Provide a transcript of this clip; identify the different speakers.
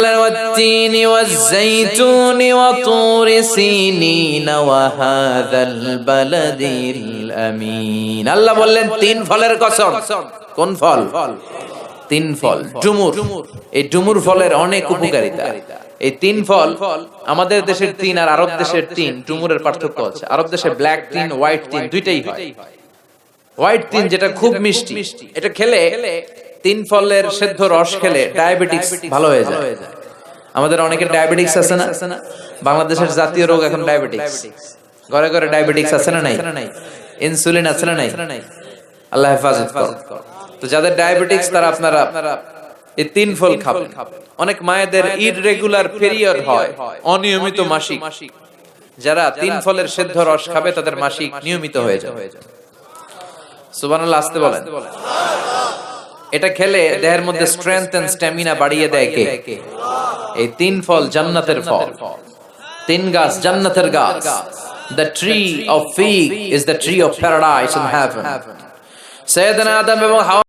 Speaker 1: والتين والزيتون وطور سينين وهذا البلد الأمين আল্লাহ বললেন তিন ফলের কসম। কোন ফল? তিন ফল। ডুমুর। এই ডুমুর ফলের অনেক উপকারিতা। এই তিন ফল আমাদের দেশের তিন আর আরব দেশের তিন ডুমুরের পার্থক্য আছে। আরব দেশে ব্ল্যাক তিন, হোয়াইট তিন দুইটাই হয়। হোয়াইট তিন যেটা খুব মিষ্টি, এটা খেলে তিন ফলের সেদ্ধ রস খেলে ডায়াবেটিস ভালো হয়ে যায়। আমাদের অনেকের ডায়াবেটিস আছে না? বাংলাদেশের জাতীয় রোগ এখন ডায়াবেটিস। ঘরে ঘরে ডায়াবেটিস আছে না নাই? ইনসুলিন আছে না নাই? আল্লাহ হেফাজত করুন। তো যাদের ডায়াবেটিস তারা আপনারা এই তিন ফল খাবেন। অনেক মায়েদের ইররেগুলার পিরিয়ড হয়, অনিয়মিত মাসিক। যারা তিন ফলের সেদ্ধ রস খাবে তাদের মাসিক নিয়মিত হয়ে যাবে। সুবহানাল্লাহ আসতে বলেন। এটা খেলে দেহের মধ্যে স্ট্রেংথ এন্ড স্ট্যামিনা বাড়িয়ে দেয় কে? এই তিন ফল জান্নাতের ফল। তিন গাছ জান্নাতের গাছ। The tree of fig is the tree of paradise in heaven. সাইয়েদনা আদম এবং হাওয়া